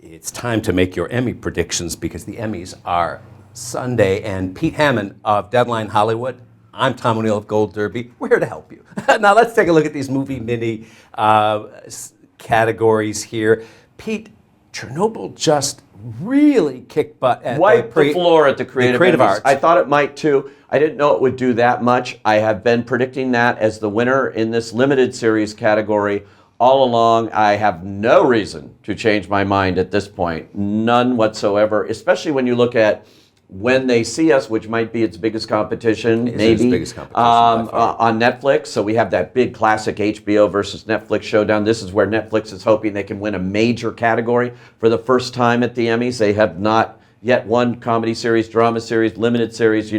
It's time to make your Emmy predictions because the Emmys are Sunday. And Pete Hammond of Deadline Hollywood, I'm Tom O'Neill of Gold Derby. We're here to help you. Now let's take a look at these movie mini categories here. Pete, Chernobyl just really kicked butt at wiped the floor at the creative arts. I thought it might too. I didn't know it would do that much. I have been predicting that as the winner in this limited series category all along. I have no reason to change my mind at this point. None whatsoever, especially when you look at When They See Us, which might be its biggest competition, maybe, biggest competition on Netflix. So we have that big classic HBO versus Netflix showdown. This is where Netflix is hoping they can win a major category for the first time at the Emmys. They have not yet won comedy series, drama series, limited series,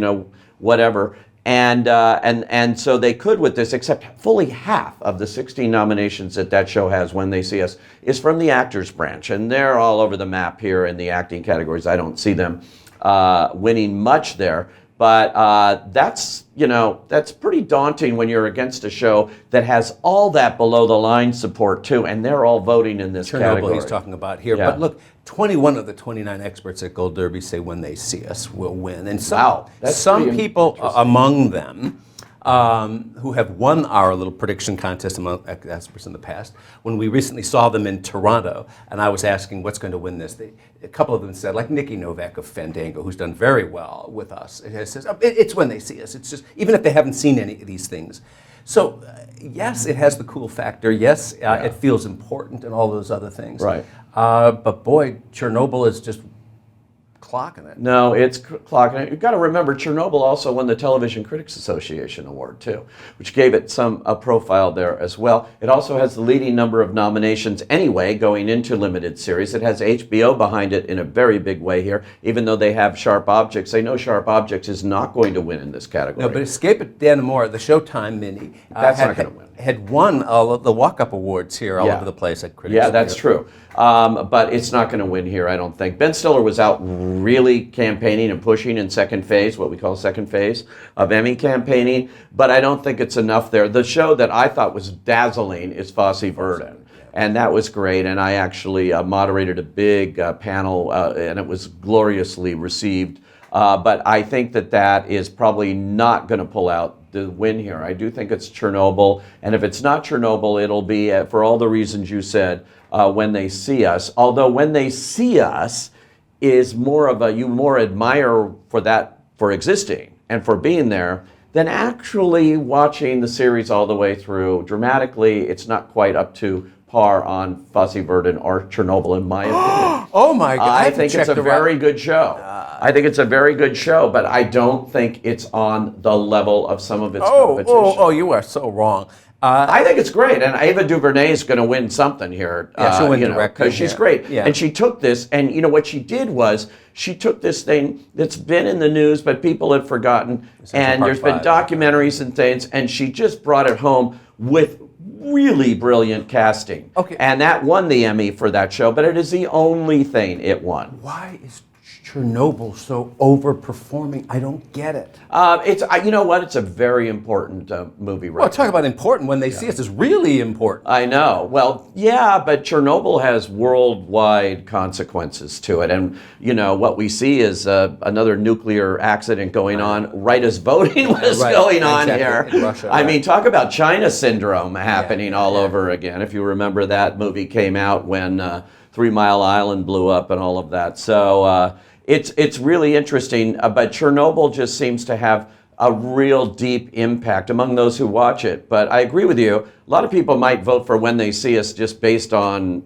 whatever. And so they could with this, except fully half of the 16 nominations that show has When They See Us is from the actors branch. And they're all over the map here in the acting categories. I don't see them winning much there. But that's pretty daunting when you're against a show that has all that below the line support too. And they're all voting in this category. Chernobyl he's talking about here. Yeah. But look, 21 of the 29 experts at Gold Derby say When They See Us will win. And some people among them who have won our little prediction contest among experts in the past, when we recently saw them in Toronto, and I was asking what's going to win this, a couple of them said, like Nikki Novak of Fandango, who's done very well with us, it says, it's When They See Us. It's just, even if they haven't seen any of these things. So, yes, it has the cool factor. Yes, it feels important and all those other things. Right. But boy, Chernobyl is just clocking it. No, it's clocking it. You've got to remember, Chernobyl also won the Television Critics Association Award, too, which gave it a profile there as well. It also has the leading number of nominations anyway going into limited series. It has HBO behind it in a very big way here, even though they have Sharp Objects. They know Sharp Objects is not going to win in this category. No, but Escape at Dannemora, the Showtime mini, that's not going to win. Had won all of the walk-up awards here all over the place at Critics. Yeah, that's true. But it's not going to win here, I don't think. Ben Stiller was out really campaigning and pushing in second phase, what we call second phase of Emmy campaigning, but I don't think it's enough there. The show that I thought was dazzling is Fosse Verdon, and that was great, and I actually moderated a big panel, and it was gloriously received. But I think that is probably not going to pull out the win here. I do think it's Chernobyl, and if it's not Chernobyl, it'll be, for all the reasons you said, When They See Us. Although When They See Us is more of you more admire for existing and for being there than actually watching the series all the way through. Dramatically, it's not quite up to par on Fosse Verdon or Chernobyl, in my opinion. Oh my God! I think it's a very good show. I think it's a very good show, but I don't think it's on the level of some of its competition. Oh, you are so wrong. I think it's great, and Ava DuVernay is going to win something here. Yeah, she'll win directly because she's great. Yeah. And she took this, and what she did was she took this thing that's been in the news, but people have forgotten, and there's been documentaries and things, and she just brought it home with really brilliant casting. Okay. And that won the Emmy for that show, but it is the only thing it won. Why is Chernobyl so overperforming? I don't get it. You know what? It's a very important movie. Well, talk about important. When They See Us is really important. I know. Well, yeah, but Chernobyl has worldwide consequences to it, and what we see is another nuclear accident going on right as voting was going on here. In Russia, I mean, talk about China syndrome happening all over again. If you remember, that movie came out when 3 Mile Island blew up and all of that. So it's really interesting, but Chernobyl just seems to have a real deep impact among those who watch it. But I agree with you. A lot of people might vote for When They See Us just based on,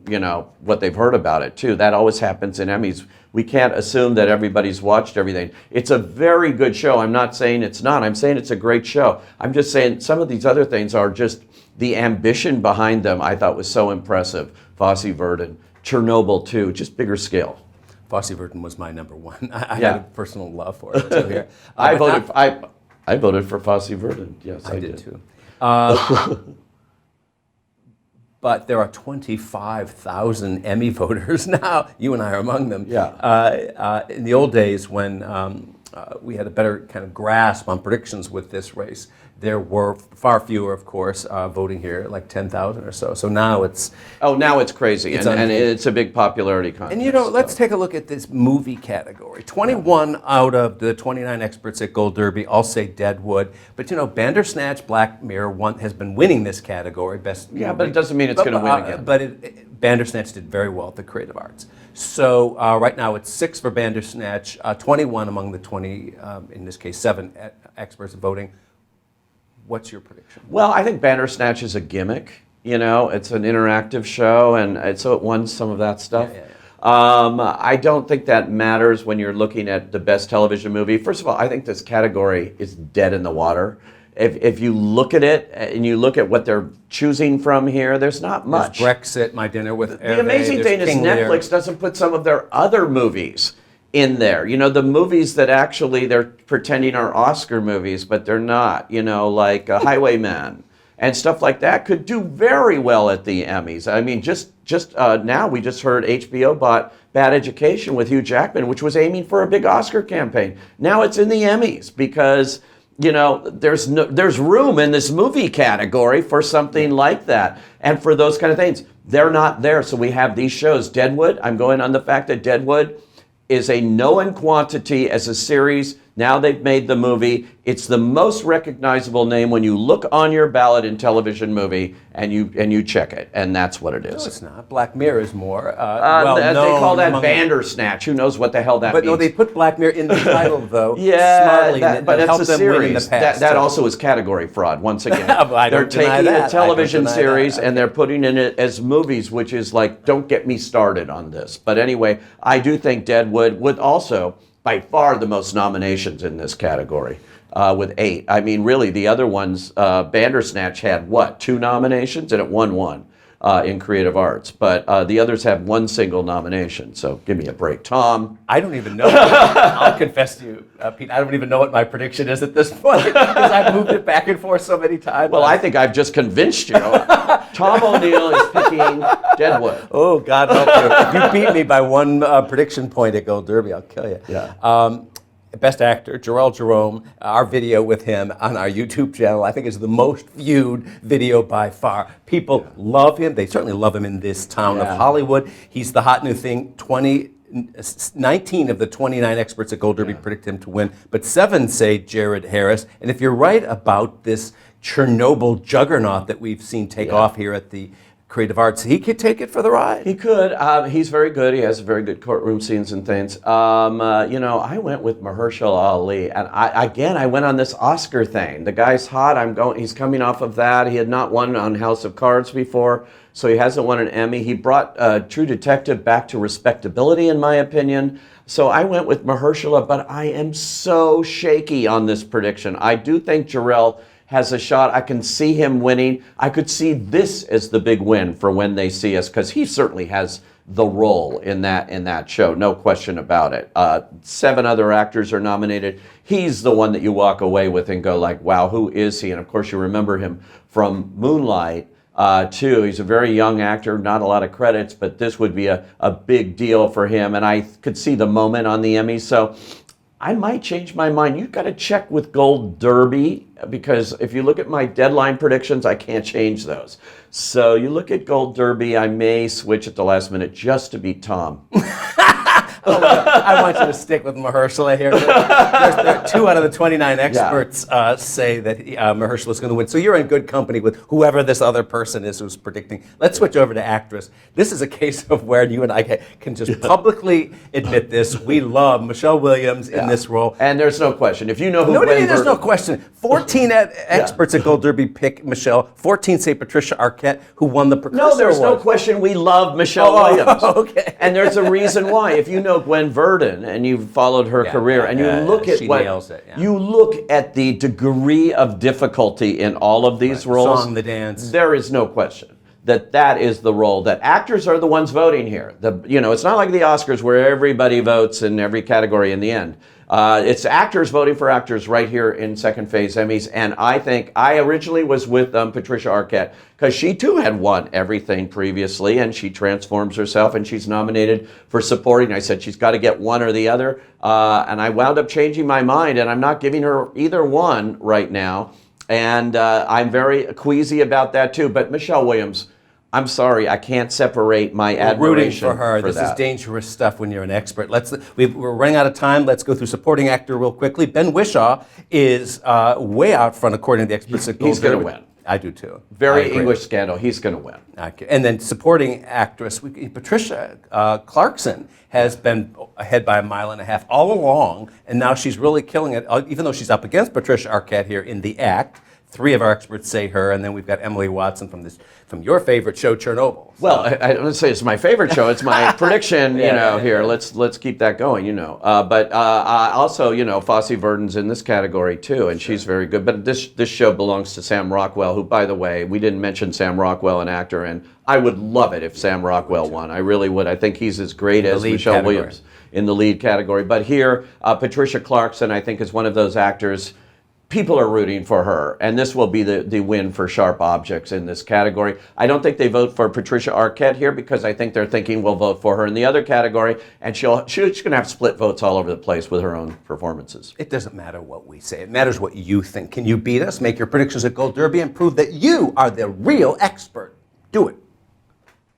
what they've heard about it too. That always happens in Emmys. We can't assume that everybody's watched everything. It's a very good show. I'm not saying it's not. I'm saying it's a great show. I'm just saying some of these other things are just the ambition behind them I thought was so impressive. Fosse Verdon, Chernobyl too, just bigger scale. Fosse Verdon was my number one. I had a personal love for it too here. I voted for Fosse Verdon. Yes, I did too. But there are 25,000 Emmy voters now. You and I are among them. Yeah. In the old days when we had a better kind of grasp on predictions with this race, there were far fewer, of course, voting here, like 10,000 or so. So now it's... Oh, now it's crazy, and it's a big popularity contest. And let's take a look at this movie category. 21 out of the 29 experts at Gold Derby all say Deadwood. But Bandersnatch, Black Mirror has been winning this category. Best movie. But it doesn't mean it's going to win again. But Bandersnatch did very well at the Creative Arts. So right now it's 6 for Bandersnatch, 21 among the 20, in this case 7 experts voting. What's your prediction? Well, I think Bandersnatch is a gimmick. It's an interactive show, and so it won some of that stuff. I don't think that matters when you're looking at the best television movie. First of all, I think this category is dead in the water. If you look at it and you look at what they're choosing from here, there's not much. There's Brexit, My Dinner with The amazing thing is Netflix doesn't put some of their other movies in there. The movies that actually they're pretending are Oscar movies, but they're not. Like Highwayman and stuff like that could do very well at the Emmys. I mean, just now we just heard HBO bought Bad Education with Hugh Jackman, which was aiming for a big Oscar campaign. Now it's in the Emmys because there's room in this movie category for something like that. And for those kind of things, they're not there. So we have these shows. Deadwood, I'm going on the fact that Deadwood is a known quantity as a series. Now they've made the movie. It's the most recognizable name when you look on your ballot in television movie and you check it, and that's what it is. No, it's not. Black Mirror is more they call that Bandersnatch. Who knows what the hell that means? But no, they put Black Mirror in the title though. Smartly, but it's a series. Past, that also is category fraud. Once again, they're taking a television series and they're putting in it as movies, which is like, don't get me started on this. But anyway, I do think Deadwood would also by far the most nominations in this category, with 8. I mean, really, the other ones, Bandersnatch had, 2 nominations, and it won 1 in Creative Arts. But the others have 1 single nomination, so give me a break. Tom? I don't even know. I'll confess to you, Pete, I don't even know what my prediction is at this point, because I've moved it back and forth so many times. Well, I think I've just convinced you. Tom O'Neill is picking Deadwood. Oh, God help you. If you beat me by 1 prediction point at Gold Derby, I'll kill you. Yeah. Best Actor, Jarrell Jerome, our video with him on our YouTube channel, I think is the most viewed video by far. People love him. They certainly love him in this town of Hollywood. He's the hot new thing. 19 of the 29 experts at Gold Derby predict him to win, but 7 say Jared Harris. And if you're right about this Chernobyl juggernaut that we've seen take off here at the Creative Arts, he could take it for the ride. He could. He's very good. He has very good courtroom scenes and things. I went with Mahershala Ali, and I went on this Oscar thing. The guy's hot. He's coming off of that. He had not won on House of Cards before, so he hasn't won an Emmy. He brought True Detective back to respectability, in my opinion. So I went with Mahershala, but I am so shaky on this prediction. I do think Jarrell has a shot. I can see him winning. I could see this as the big win for When They See Us, because he certainly has the role in that show, no question about it. 7 other actors are nominated. He's the one that you walk away with and go like, wow, who is he? And of course you remember him from Moonlight too. He's a very young actor, not a lot of credits, but this would be a big deal for him. And I could see the moment on the Emmys. So I might change my mind. You've got to check with Gold Derby, because if you look at my deadline predictions, I can't change those. So you look at Gold Derby, I may switch at the last minute just to beat Tom. I want you to stick with Mahershala here. There 2 out of the 29 experts say that Mahershala is going to win. So you're in good company with whoever this other person is who's predicting. Let's switch over to actress. This is a case of where you and I can just publicly admit this. We love Michelle Williams in this role. And there's no question. If you know who there's no question. 14 experts at Gold Derby pick Michelle. 14 say Patricia Arquette, who won the Precursor No, there's Award. no question. We love Michelle Williams. Okay. And there's a reason why. If you know Gwen Verdon and you've followed her career, and you look at you look at the degree of difficulty in all of these roles, the song, the dance, there is no question that is the role. That actors are the ones voting here. It's not like the Oscars where everybody votes in every category in the end. It's actors voting for actors right here in second phase Emmys. And I think I originally was with Patricia Arquette, because she too had won everything previously, and she transforms herself and she's nominated for supporting. I said she's got to get one or the other. And I wound up changing my mind, and I'm not giving her either one right now. And I'm very queasy about that too. But Michelle Williams, I'm sorry, I can't separate my Rooting admiration for her. This that. is dangerous stuff when you're an expert. We're running out of time. Let's go through supporting actor real quickly. Ben Whishaw is way out front according to the experts at Gold He's going to Derby. win. I do too. Very English scandal. He's going to win. Okay. And then supporting actress, Patricia Clarkson has been ahead by 1.5 miles all along, and now she's really killing it, even though she's up against Patricia Arquette here in The Act. 3 of our experts say her, and then we've got Emily Watson from your favorite show, Chernobyl. Well, I don't say it's my favorite show. It's my prediction. Here, let's keep that going. But also, Fosse Verdon's in this category too, and she's very good. But this show belongs to Sam Rockwell, who, by the way, we didn't mention Sam Rockwell, an actor, and I would love it if Sam Rockwell won. I really would. I think he's as great as Michelle Williams in the lead category. But here, Patricia Clarkson, I think, is one of those actors. People are rooting for her, and this will be the win for Sharp Objects in this category. I don't think they vote for Patricia Arquette here because I think they're thinking we'll vote for her in the other category, and she's going to have split votes all over the place with her own performances. It doesn't matter what we say. It matters what you think. Can you beat us? Make your predictions at Gold Derby and prove that you are the real expert. Do it.